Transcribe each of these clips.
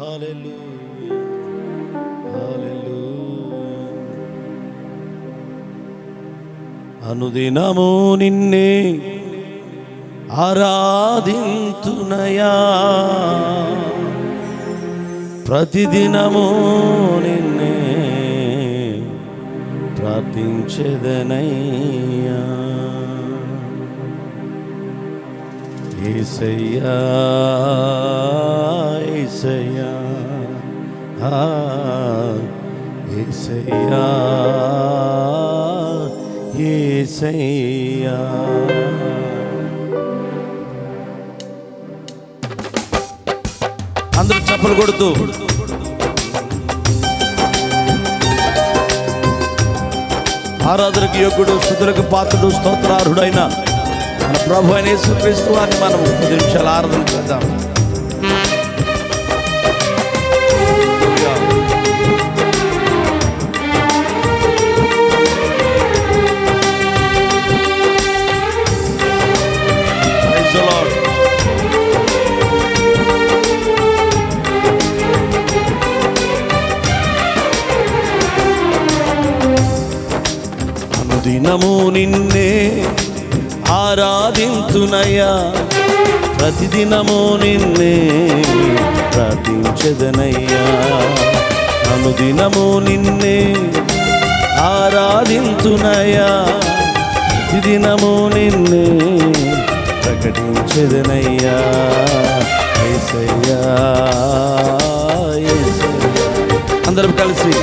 హల్లెలూయా హల్లెలూయా. అనుదినము నిన్నే ఆరాధింతునయా, ప్రతిదినము నిన్నే ప్రార్థించెదనయ్యా. యేసయ్యా యేసయ్యా యేసయ్యా యేసయ్యా. అందరూ చప్పలు కొడుతూ ఆరాధనకు యోగ్యుడు, స్తుతులకు పాత్రుడు, స్తోత్రార్హుడైన మన ప్రభు అయిన యేసుక్రీస్తు వారిని మనం 10 నిమిషాలు ఆరాధన చేద్దాం. Praise the Lord. అనుదినము నిన్నే ఆరాధింతునయ్యా, ప్రతిదినము నిన్నే ప్రార్థించెదనయ్యా. అనుదినము నిన్నే ఆరాధింతునయ్యా, ప్రతిదినము నిన్నే ప్రకటించెదనయ్యా. యేసయ్యా యేసయ్యా. అందరం కలిసి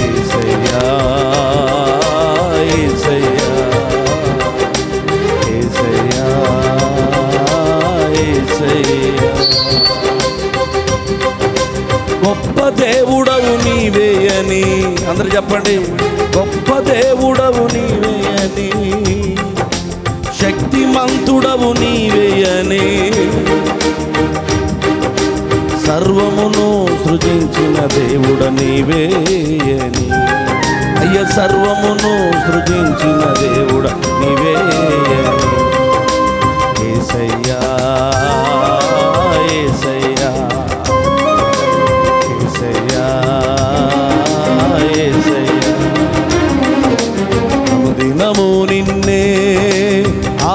యేసయ్యా యేసయ్యా యేసయ్యా యేసయ్యా. గొప్ప దేవుడవు నీవే అని అందరూ చెప్పండి. గొప్ప దేవుడవు నీవే అని, శక్తిమంతుడవు నీవే అని, సర్వమును సృజించిన దేవుడ నీవే అని. అయ్య సర్వమును సృజించిన దేవుడ నీవే అని. యేసయ్యా యేసయ్యా యేసయ్యా యేసయ్యా. అనుదినము నిన్నే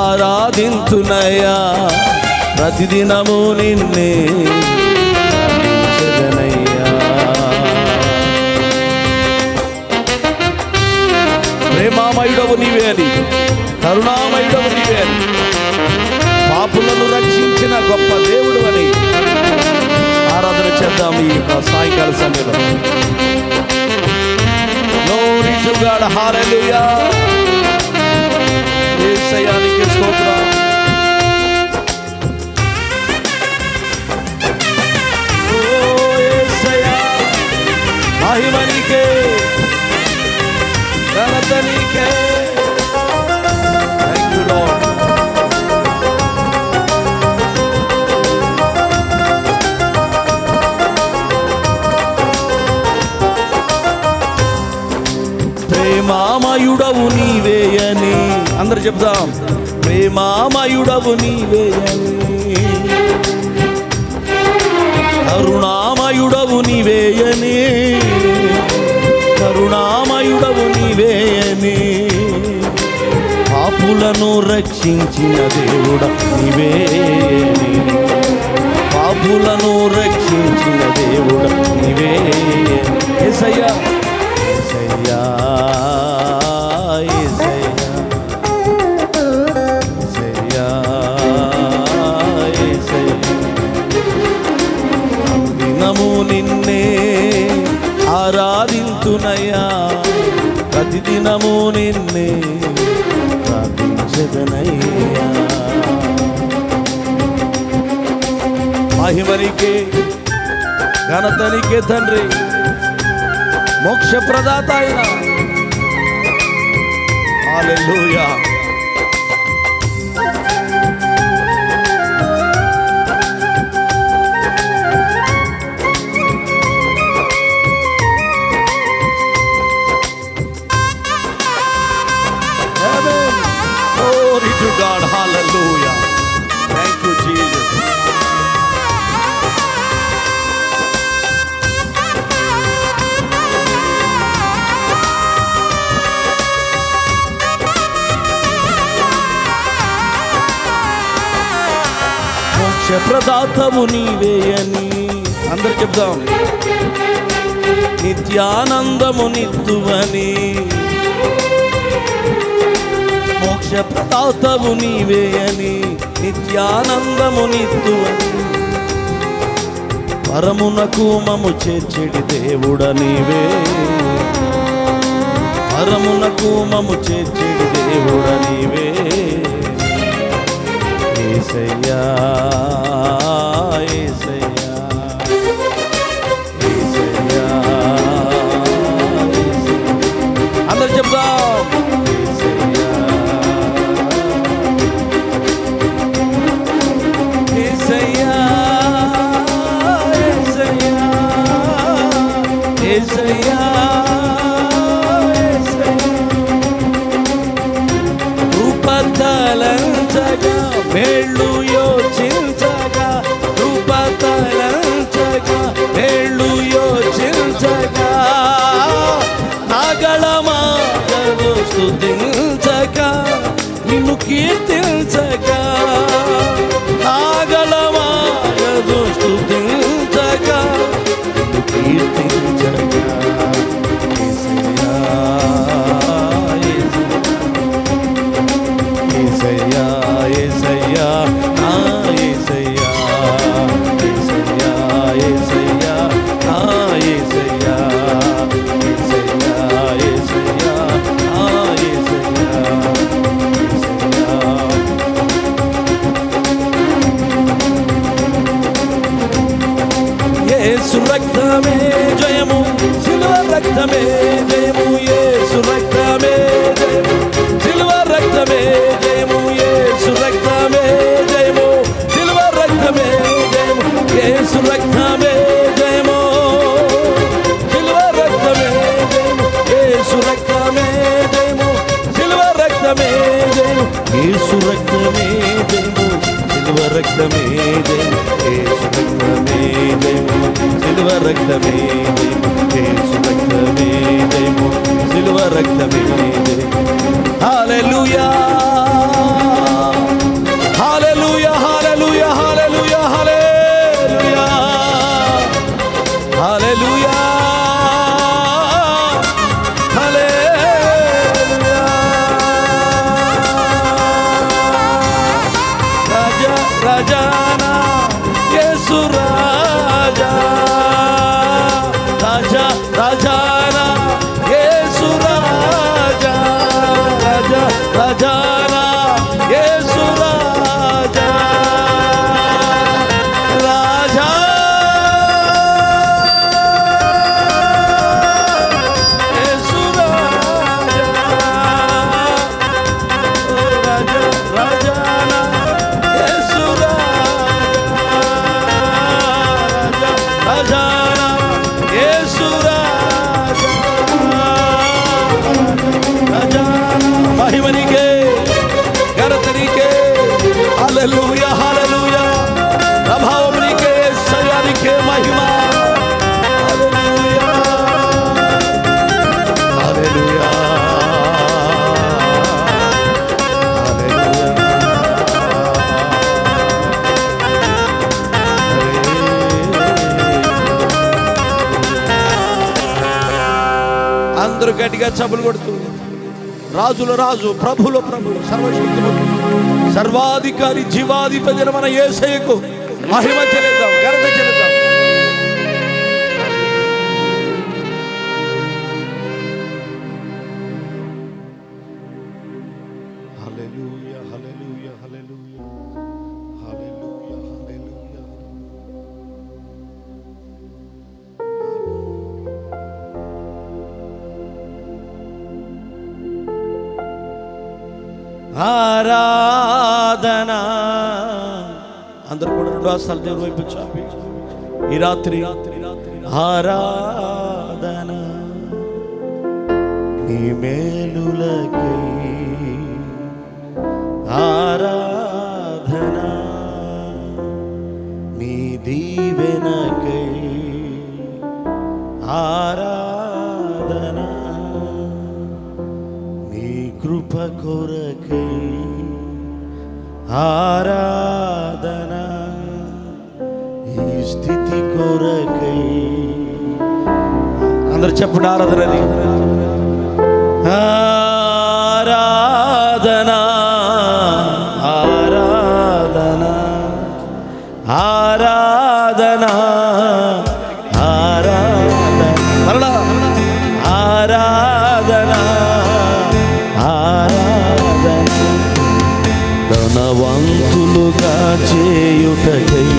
ఆరాధింతునయ్యా, ప్రతిదినము నిన్నే ప్రార్థించెదనయ్యా. ప్రేమామయుడవు నీవే అని, కరుణామయుడవు నీవే అని, పాపులను రక్షించిన గొప్ప దేవుడు అని ఆరాధన చేద్దాం ఈ సాయంకాల సమయంలో. Glory to God, hallelujah. యేసయ్యానికి స్తోత్రం. ఓ యేసయ్యా, మహిమ నీకే, ఘనత నీకే. Thank you Lord. ప్రేమామయుడవు నీవే అని అందరు చెప్దాం. ప్రేమామయుడవు నీవే అని, కరుణామయుడవు నీవే అని, కరుణామయుడవు నీవే అని, పాపులను రక్షించిన దేవుడ నీవే అని, పాపులను రక్షించిన దేవుడ నీవే. యేసయ్యా యేసయ్యా యేసయ్యా యేసయ్యా యేసయ్యా. అనుదినము నిన్నే ఆరాధింతునయ్యా, ప్రతిదినము నిన్నే ప్రార్థించెదనయ్యా. మహిమనికే, ఘనతనికే తండ్రి, మోక్ష ప్రదాత అయిన. హల్లెలూయా. Amen. Glory to God. Hallelujah. Thank you Jesus. ప్రదాతవు నీవేయని అందరు చెప్దాం. నిత్యానందము నిత్తువని మోక్ష ప్రదాతవు నీవేయని నిత్యానందము నిత్తువని పరమునకు మము చేర్చెడి దేవుడ నీవే పరమునకు మము చేర్చెడి దేవుడ నీవే యేసయ్యా యేసయ్యా యేసయ్యా అందరూ చెప్దాం. యేసయ్యా యేసయ్యా రూపతలంచగా మేళ్ళు యోచించగా రూపతలంచగా మేళ్ళు యోచించగా నాగళమాగదు స్తుతించగా నిన్ను కీర్తించగా నాగళమాగదు స్తుతించగా నిన్ను కీర్తించగా యేసయ్యా యేసయ్యా నా యేసయ్యా యేసయ్యా యేసయ్యా నా యేసయ్యా యేసయ్యా యేసయ్యా నా యేసయ్యా యేసు రక్తమే జయము సిలువ రక్తమే జయము యేసు రక్తమే జయము సిలువ రక్తమే జయము యేసు రక్తమే జయము సిలువ రక్తమే జయము యేసు రక్తమే జయము సిలువ రక్తమే జయము యేసు రక్తమే జయము సిలువ రక్తమే జయము యేసు రక్తమే జయము సిలువ రక్తమే జయము యేసు రక్తమే జయము సిలువ రక్తమే జయము యేసు రక్తమే జయము సిలువ రక్తమే జయము. హల్లెలూయా హల్లెలూయా హల్లెలూయా హల్లెలూయా హల్లెలూయా హల్లెలూయా హల్లెలూయా. రాజా రాజానా యేసు రాజా రాజా రాజానా యేసు రాజా రాజా రాజానా యేసు రాజా రాజా యేసు రాజా రాజా రాజానా యేసు రాజా రాజానా యేసు రాజా మహిమ నీకే ఘనత నీకే హల్లెలూయా హల్లెలూయా ప్రభావం నీకే యేసయ్యా నీకే మహిమ హల్లెలూయా హల్లెలూయా అందరూ గట్టిగా చప్పులు కొడుతూ రాజుల రాజు ప్రభుల ప్రభు సర్వశక్తిమంతుడు సర్వాధికారి జీవాధిపతి మన యేసయ్యకు మహిమ చెల్లిద్దాం ఘనత చెల్లిద్దాం. హల్లెలూయా హల్లెలూయా హల్లెలూయా హల్లెలూయా హల్లెలూయా. ఆరాధనా అందరూ కూడా రెండు హస్తాలు దేవుని వైపు చాపి ఈ రాత్రి ఆరాధనా నీ మేలులకై ఆరాధనా నీ దీవెనకై ఆరాధనా నీ కృప కొరకై ఆరాధనా స్థితి కొరకై. అందరూ చెప్పండి ఆరాధనని. ఆరాధనా ఆరాధనా ఆరాధనా ఆరాధనా ఆరాధనా ఆరాధనా. ధనవంతులుగా చేయుటకై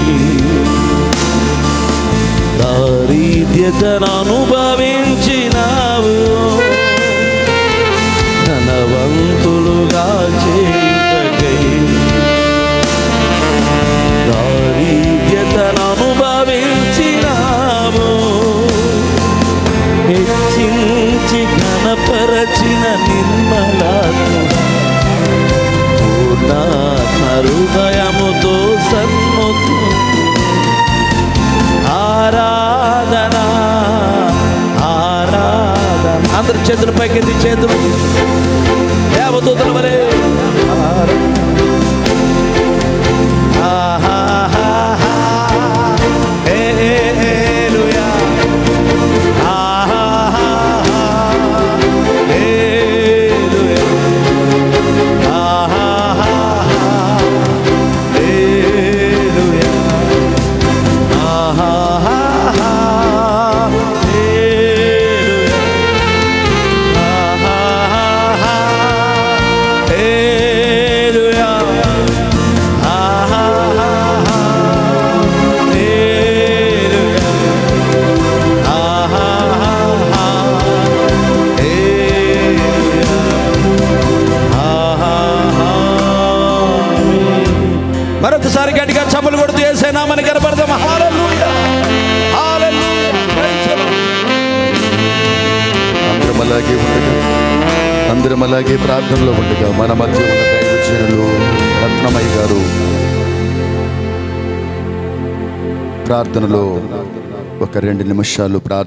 దారిద్ర్యతను అనుభవించినావు. ధనవంతులుగా చేయుటకై దారిద్ర్యతను అనుభవించినావు. హెచ్చించి ఘనపరచిన నిర్మలాత్ముడా, పూర్ణాత్మ హృదయముతో సన్ముఖు. ఆరాధనా ఆరాధన. అందరు చేతుల పైకెత్తి చేతులు దేవదూతల వలె. మరొకసారి గట్టిగా చప్పలు కొడుతూ యేసయ్య నామాన్ని కనపడదాం. హల్లెలూయా హల్లెలూయా. అందరం అలాగే ప్రార్థనలో ఉండగా మన మధ్య ఉన్న దైవజనులు రత్నమయ్య గారు ప్రార్థనలో ఒక 2 నిమిషాలు ప్రార్థన